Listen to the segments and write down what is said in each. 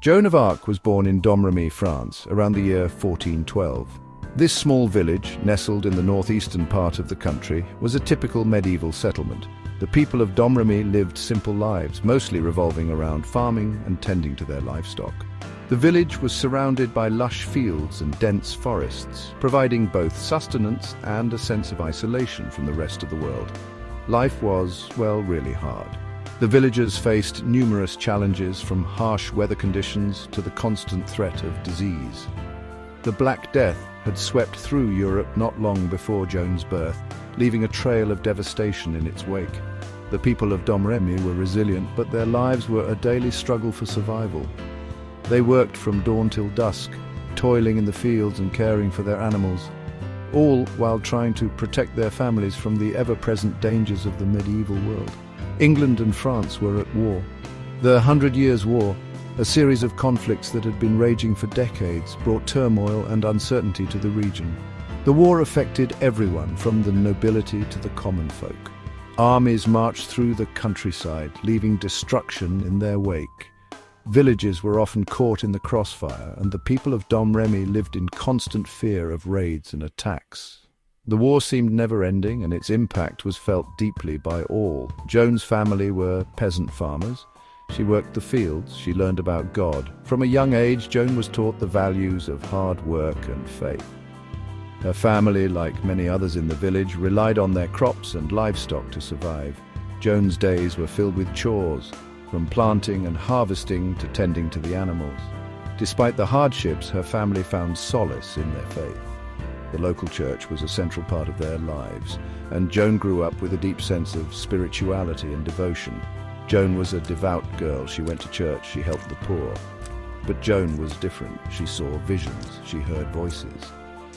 Joan of Arc was born in Domremy, France, around the year 1412. This small village, nestled in the northeastern part of the country, was a typical medieval settlement. The people of Domremy lived simple lives, mostly revolving around farming and tending to their livestock. The village was surrounded by lush fields and dense forests, providing both sustenance and a sense of isolation from the rest of the world. Life was, well, really hard. The villagers faced numerous challenges, from harsh weather conditions to the constant threat of disease. The Black Death had swept through Europe not long before Joan's birth, leaving a trail of devastation in its wake. The people of Domremy were resilient, but their lives were a daily struggle for survival. They worked from dawn till dusk, toiling in the fields and caring for their animals, all while trying to protect their families from the ever-present dangers of the medieval world. England and France were at war. The 100 Years' War, a series of conflicts that had been raging for decades, brought turmoil and uncertainty to the region. The war affected everyone, from the nobility to the common folk. Armies marched through the countryside, leaving destruction in their wake. Villages were often caught in the crossfire, and the people of Domremy lived in constant fear of raids and attacks. The war seemed never-ending, and its impact was felt deeply by all. Joan's family were peasant farmers. She worked the fields, she learned about God. From a young age, Joan was taught the values of hard work and faith. Her family, like many others in the village, relied on their crops and livestock to survive. Joan's days were filled with chores, from planting and harvesting to tending to the animals. Despite the hardships, her family found solace in their faith. The local church was a central part of their lives, and Joan grew up with a deep sense of spirituality and devotion. Joan was a devout girl. She went to church, she helped the poor. But Joan was different. She saw visions, she heard voices.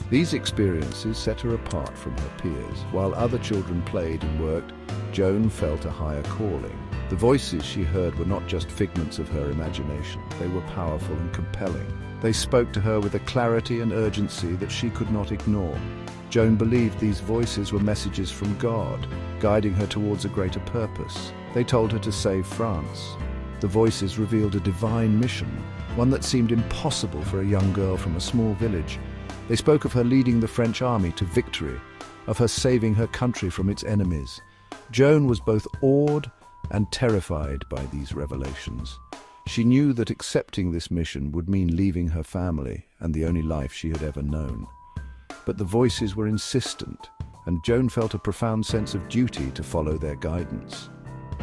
These experiences set her apart from her peers. While other children played and worked, Joan felt a higher calling. The voices she heard were not just figments of her imagination. They were powerful and compelling. They spoke to her with a clarity and urgency that she could not ignore. Joan believed these voices were messages from God, guiding her towards a greater purpose. They told her to save France. The voices revealed a divine mission, one that seemed impossible for a young girl from a small village. They spoke of her leading the French army to victory, of her saving her country from its enemies. Joan was both awed and terrified by these revelations. She knew that accepting this mission would mean leaving her family and the only life she had ever known. But the voices were insistent, and Joan felt a profound sense of duty to follow their guidance.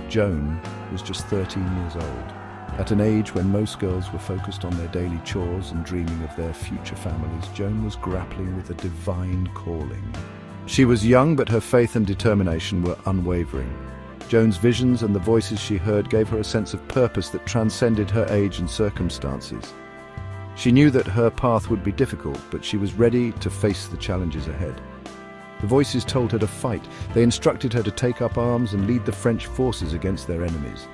Joan was just 13 years old, at an age when most girls were focused on their daily chores and dreaming of their future families. Joan was grappling with a divine calling. She was young, but her faith and determination were unwavering. Joan's visions and the voices she heard gave her a sense of purpose that transcended her age and circumstances. She knew that her path would be difficult, but she was ready to face the challenges ahead. The voices told her to fight. They instructed her to take up arms and lead the French forces against their enemies.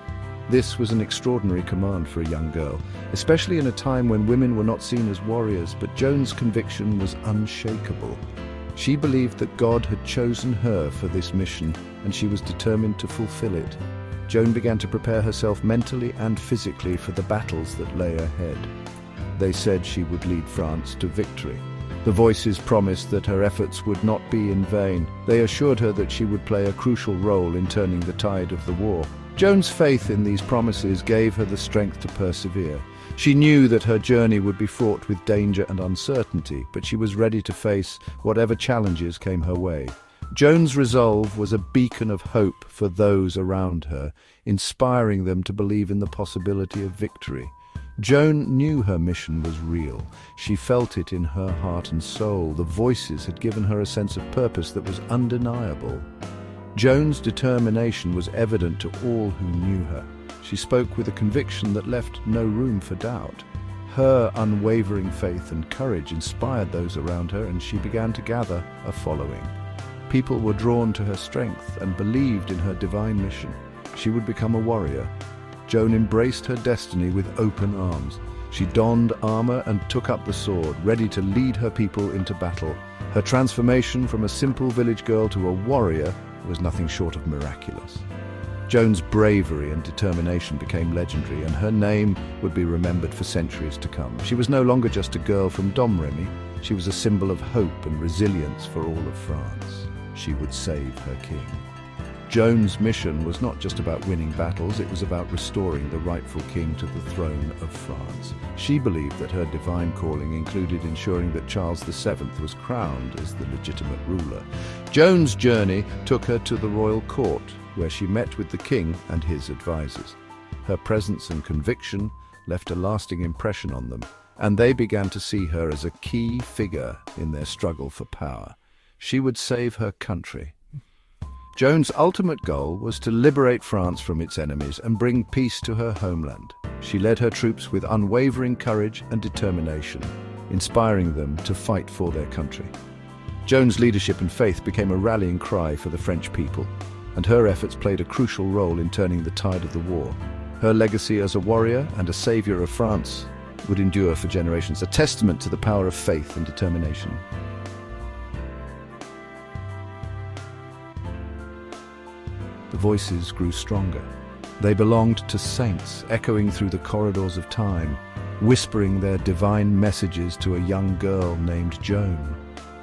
This was an extraordinary command for a young girl, especially in a time when women were not seen as warriors, but Joan's conviction was unshakable. She believed that God had chosen her for this mission, and she was determined to fulfill it. Joan began to prepare herself mentally and physically for the battles that lay ahead. They said she would lead France to victory. The voices promised that her efforts would not be in vain. They assured her that she would play a crucial role in turning the tide of the war. Joan's faith in these promises gave her the strength to persevere. She knew that her journey would be fraught with danger and uncertainty, but she was ready to face whatever challenges came her way. Joan's resolve was a beacon of hope for those around her, inspiring them to believe in the possibility of victory. Joan knew her mission was real. She felt it in her heart and soul. The voices had given her a sense of purpose that was undeniable. Joan's determination was evident to all who knew her. She spoke with a conviction that left no room for doubt. Her unwavering faith and courage inspired those around her, and she began to gather a following. People were drawn to her strength and believed in her divine mission. She would become a warrior. Joan embraced her destiny with open arms. She donned armor and took up the sword, ready to lead her people into battle. Her transformation from a simple village girl to a warrior was nothing short of miraculous. Joan's bravery and determination became legendary, and her name would be remembered for centuries to come. She was no longer just a girl from Domremy. She was a symbol of hope and resilience for all of France. She would save her king. Joan's mission was not just about winning battles, it was about restoring the rightful king to the throne of France. She believed that her divine calling included ensuring that Charles VII was crowned as the legitimate ruler. Joan's journey took her to the royal court, where she met with the king and his advisors. Her presence and conviction left a lasting impression on them, and they began to see her as a key figure in their struggle for power. She would save her country. Joan's ultimate goal was to liberate France from its enemies and bring peace to her homeland. She led her troops with unwavering courage and determination, inspiring them to fight for their country. Joan's leadership and faith became a rallying cry for the French people, and her efforts played a crucial role in turning the tide of the war. Her legacy as a warrior and a savior of France would endure for generations, a testament to the power of faith and determination. The voices grew stronger. They belonged to saints, echoing through the corridors of time, whispering their divine messages to a young girl named Joan.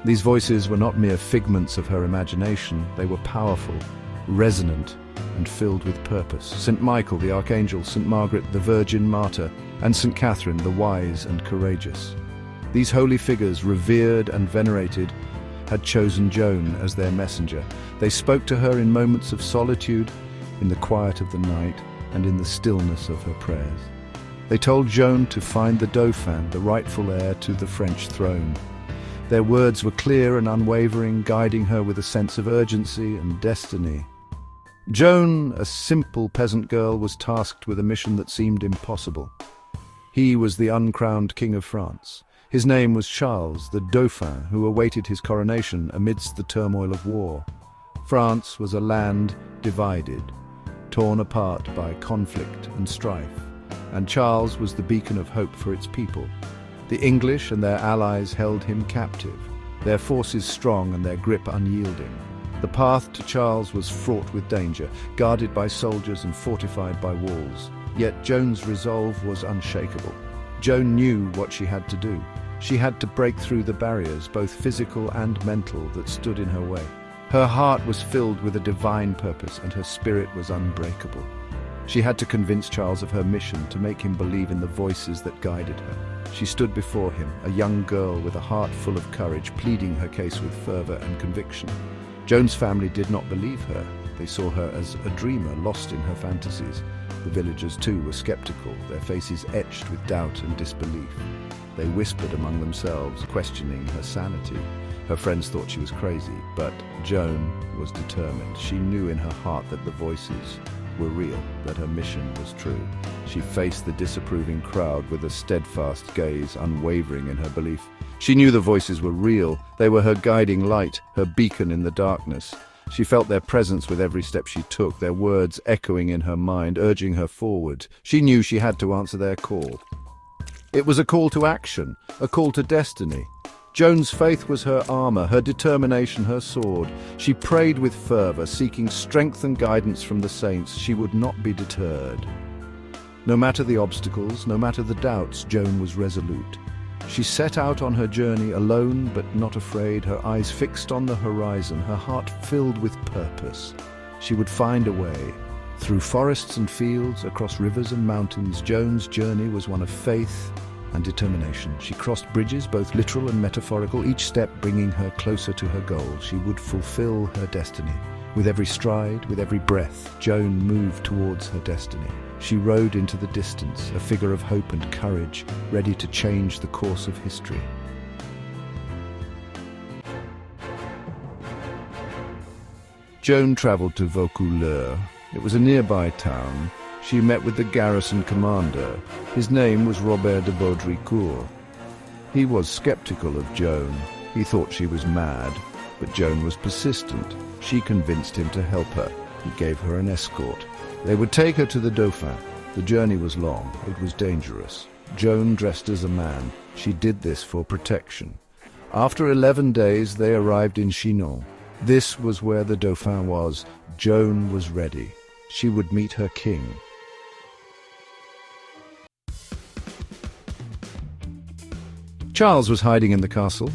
These voices were not mere figments of her imagination. They were powerful, resonant, and filled with purpose. St. Michael, the Archangel, St. Margaret, the Virgin Martyr, and St. Catherine, the wise and courageous. These holy figures, revered and venerated, had chosen Joan as their messenger. They spoke to her in moments of solitude, in the quiet of the night, and in the stillness of her prayers. They told Joan to find the Dauphin, the rightful heir to the French throne. Their words were clear and unwavering, guiding her with a sense of urgency and destiny. Joan, a simple peasant girl, was tasked with a mission that seemed impossible. He was the uncrowned King of France. His name was Charles, the Dauphin, who awaited his coronation amidst the turmoil of war. France was a land divided, torn apart by conflict and strife, and Charles was the beacon of hope for its people. The English and their allies held him captive, their forces strong and their grip unyielding. The path to Charles was fraught with danger, guarded by soldiers and fortified by walls. Yet Joan's resolve was unshakable. Joan knew what she had to do. She had to break through the barriers, both physical and mental, that stood in her way. Her heart was filled with a divine purpose, and her spirit was unbreakable. She had to convince Charles of her mission, to make him believe in the voices that guided her. She stood before him, a young girl with a heart full of courage, pleading her case with fervor and conviction. Joan's family did not believe her. They saw her as a dreamer lost in her fantasies. The villagers, too, were skeptical, their faces etched with doubt and disbelief. They whispered among themselves, questioning her sanity. Her friends thought she was crazy, but Joan was determined. She knew in her heart that the voices were real, that her mission was true. She faced the disapproving crowd with a steadfast gaze, unwavering in her belief. She knew the voices were real. They were her guiding light, her beacon in the darkness. She felt their presence with every step she took, their words echoing in her mind, urging her forward. She knew she had to answer their call. It was a call to action, a call to destiny. Joan's faith was her armor, her determination her sword. She prayed with fervor, seeking strength and guidance from the saints. She would not be deterred. No matter the obstacles, no matter the doubts, Joan was resolute. She set out on her journey alone but not afraid, her eyes fixed on the horizon, her heart filled with purpose. She would find a way. Through forests and fields, across rivers and mountains, Joan's journey was one of faith and determination. She crossed bridges, both literal and metaphorical, each step bringing her closer to her goal. She would fulfill her destiny. With every stride, with every breath, Joan moved towards her destiny. She rode into the distance, a figure of hope and courage, ready to change the course of history. Joan travelled to Vaucouleurs. It was a nearby town. She met with the garrison commander. His name was Robert de Baudricourt. He was skeptical of Joan. He thought she was mad, but Joan was persistent. She convinced him to help her. He gave her an escort. They would take her to the Dauphin. The journey was long. It was dangerous. Joan dressed as a man. She did this for protection. After 11 days, they arrived in Chinon. This was where the Dauphin was. Joan was ready. She would meet her king. Charles was hiding in the castle.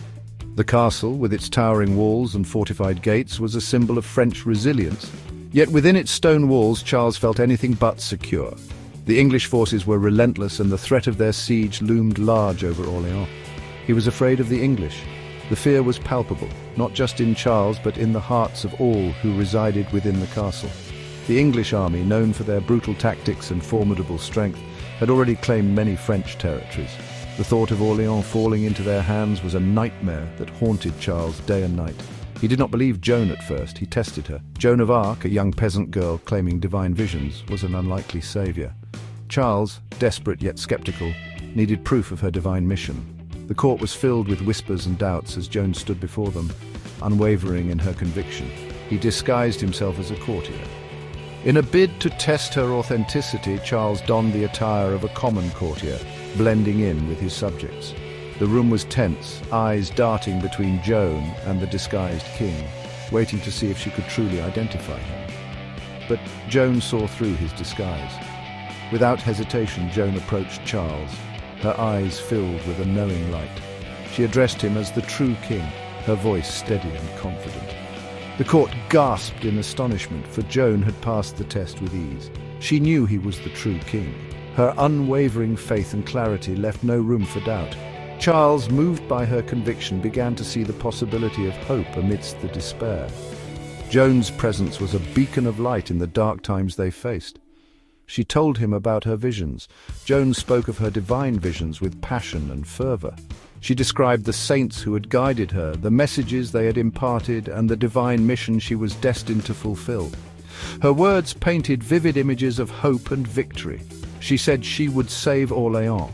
The castle, with its towering walls and fortified gates, was a symbol of French resilience. Yet within its stone walls, Charles felt anything but secure. The English forces were relentless, and the threat of their siege loomed large over Orléans. He was afraid of the English. The fear was palpable, not just in Charles, but in the hearts of all who resided within the castle. The English army, known for their brutal tactics and formidable strength, had already claimed many French territories. The thought of Orléans falling into their hands was a nightmare that haunted Charles day and night. He did not believe Joan at first. He tested her. Joan of Arc, a young peasant girl claiming divine visions, was an unlikely saviour. Charles, desperate yet sceptical, needed proof of her divine mission. The court was filled with whispers and doubts as Joan stood before them, unwavering in her conviction. He disguised himself as a courtier. In a bid to test her authenticity, Charles donned the attire of a common courtier, blending in with his subjects. The room was tense, eyes darting between Joan and the disguised king, waiting to see if she could truly identify him. But Joan saw through his disguise. Without hesitation, Joan approached Charles, her eyes filled with a knowing light. She addressed him as the true king, her voice steady and confident. The court gasped in astonishment, for Joan had passed the test with ease. She knew he was the true king. Her unwavering faith and clarity left no room for doubt. Charles, moved by her conviction, began to see the possibility of hope amidst the despair. Joan's presence was a beacon of light in the dark times they faced. She told him about her visions. Joan spoke of her divine visions with passion and fervor. She described the saints who had guided her, the messages they had imparted, and the divine mission she was destined to fulfill. Her words painted vivid images of hope and victory. She said she would save Orléans.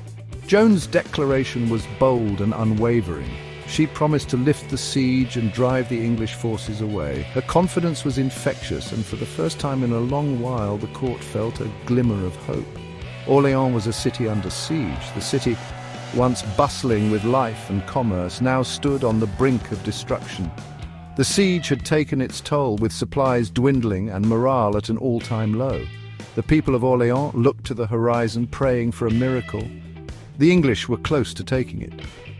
Joan's declaration was bold and unwavering. She promised to lift the siege and drive the English forces away. Her confidence was infectious, and for the first time in a long while, the court felt a glimmer of hope. Orléans was a city under siege. The city, once bustling with life and commerce, now stood on the brink of destruction. The siege had taken its toll, with supplies dwindling and morale at an all-time low. The people of Orléans looked to the horizon, praying for a miracle. The English were close to taking it.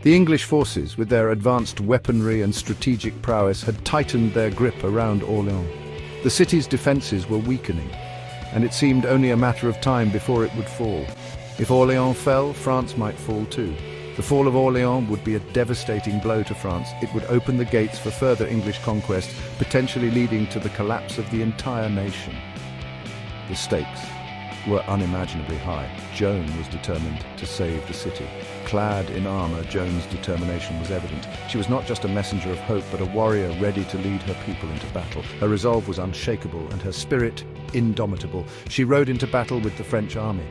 The English forces, with their advanced weaponry and strategic prowess, had tightened their grip around Orléans. The city's defences were weakening, and it seemed only a matter of time before it would fall. If Orléans fell, France might fall too. The fall of Orléans would be a devastating blow to France. It would open the gates for further English conquest, potentially leading to the collapse of the entire nation. The stakes were unimaginably high. Joan was determined to save the city. Clad in armour, Joan's determination was evident. She was not just a messenger of hope, but a warrior ready to lead her people into battle. Her resolve was unshakable, and her spirit indomitable. She rode into battle with the French army.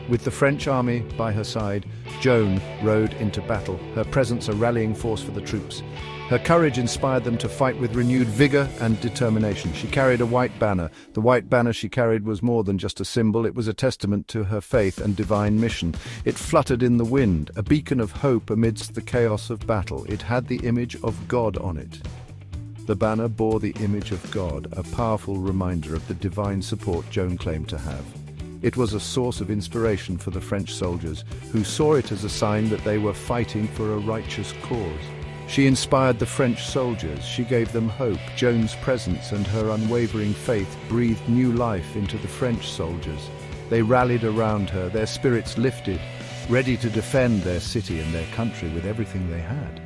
With the French army by her side, Joan rode into battle, her presence a rallying force for the troops. Her courage inspired them to fight with renewed vigour and determination. She carried a white banner. The white banner she carried was more than just a symbol. It was a testament to her faith and divine mission. It fluttered in the wind, a beacon of hope amidst the chaos of battle. It had the image of God on it. The banner bore the image of God, a powerful reminder of the divine support Joan claimed to have. It was a source of inspiration for the French soldiers, who saw it as a sign that they were fighting for a righteous cause. She inspired the French soldiers. She gave them hope. Joan's presence and her unwavering faith breathed new life into the French soldiers. They rallied around her, their spirits lifted, ready to defend their city and their country with everything they had.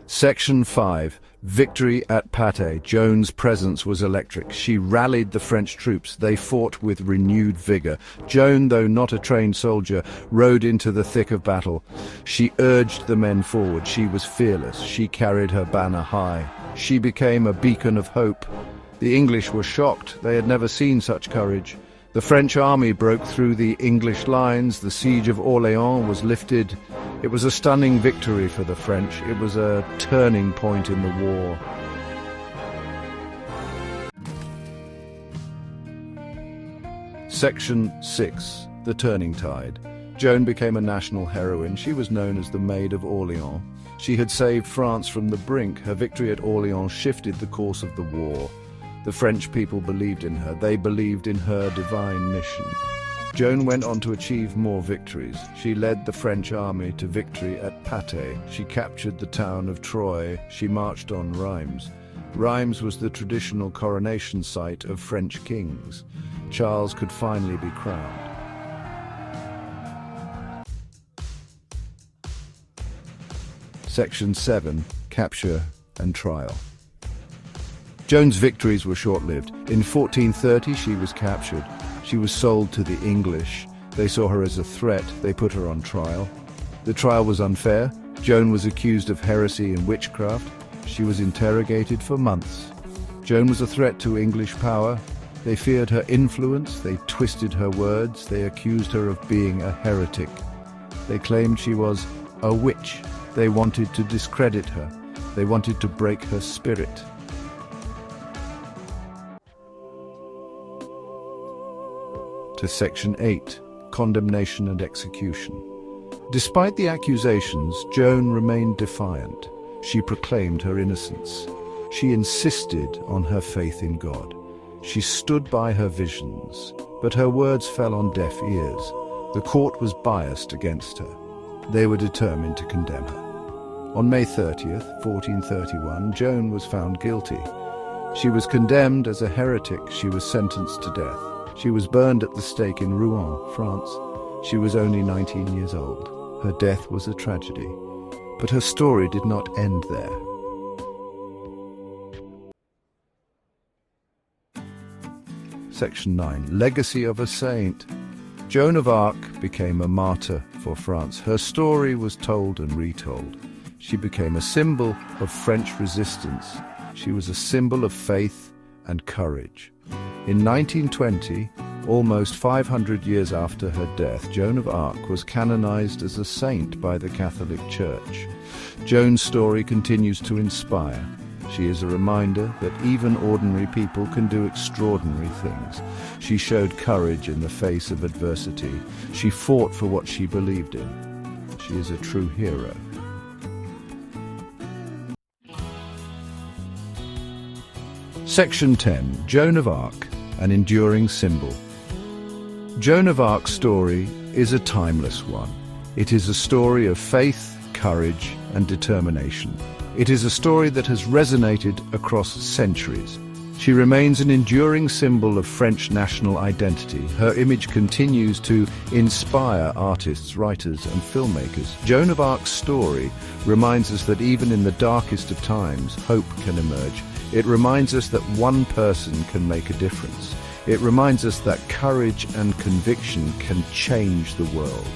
Section 5. Victory at Patay. Joan's presence was electric. She rallied the French troops. They fought with renewed vigour. Joan, though not a trained soldier, rode into the thick of battle. She urged the men forward. She was fearless. She carried her banner high. She became a beacon of hope. The English were shocked. They had never seen such courage. The French army broke through the English lines. The Siege of Orléans was lifted. It was a stunning victory for the French. It was a turning point in the war. Section 6. The Turning Tide. Joan became a national heroine. She was known as the Maid of Orléans. She had saved France from the brink. Her victory at Orléans shifted the course of the war. The French people believed in her. They believed in her divine mission. Joan went on to achieve more victories. She led the French army to victory at Patay. She captured the town of Troyes. She marched on Reims. Reims was the traditional coronation site of French kings. Charles could finally be crowned. Section 7. Capture and Trial. Joan's victories were short-lived. In 1430 she was captured. She was sold to the English. They saw her as a threat. They put her on trial. The trial was unfair. Joan was accused of heresy and witchcraft. She was interrogated for months. Joan was a threat to English power. They feared her influence. They twisted her words. They accused her of being a heretic. They claimed she was a witch. They wanted to discredit her. They wanted to break her spirit. To Section 8. Condemnation and Execution. Despite the accusations, Joan remained defiant. She proclaimed her innocence. She insisted on her faith in God. She stood by her visions, but her words fell on deaf ears. The court was biased against her. They were determined to condemn her. On May 30th, 1431, Joan was found guilty. She was condemned as a heretic. She was sentenced to death. She was burned at the stake in Rouen, France. She was only 19 years old. Her death was a tragedy. But her story did not end there. Section 9. Legacy of a Saint. Joan of Arc became a martyr for France. Her story was told and retold. She became a symbol of French resistance. She was a symbol of faith and courage. In 1920, almost 500 years after her death, Joan of Arc was canonized as a saint by the Catholic Church. Joan's story continues to inspire. She is a reminder that even ordinary people can do extraordinary things. She showed courage in the face of adversity. She fought for what she believed in. She is a true hero. Section 10. Joan of Arc, an enduring symbol. Joan of Arc's story is a timeless one. It is a story of faith, courage, and determination. It is a story that has resonated across centuries. She remains an enduring symbol of French national identity. Her image continues to inspire artists, writers, and filmmakers. Joan of Arc's story reminds us that even in the darkest of times, hope can emerge. It reminds us that one person can make a difference. It reminds us that courage and conviction can change the world.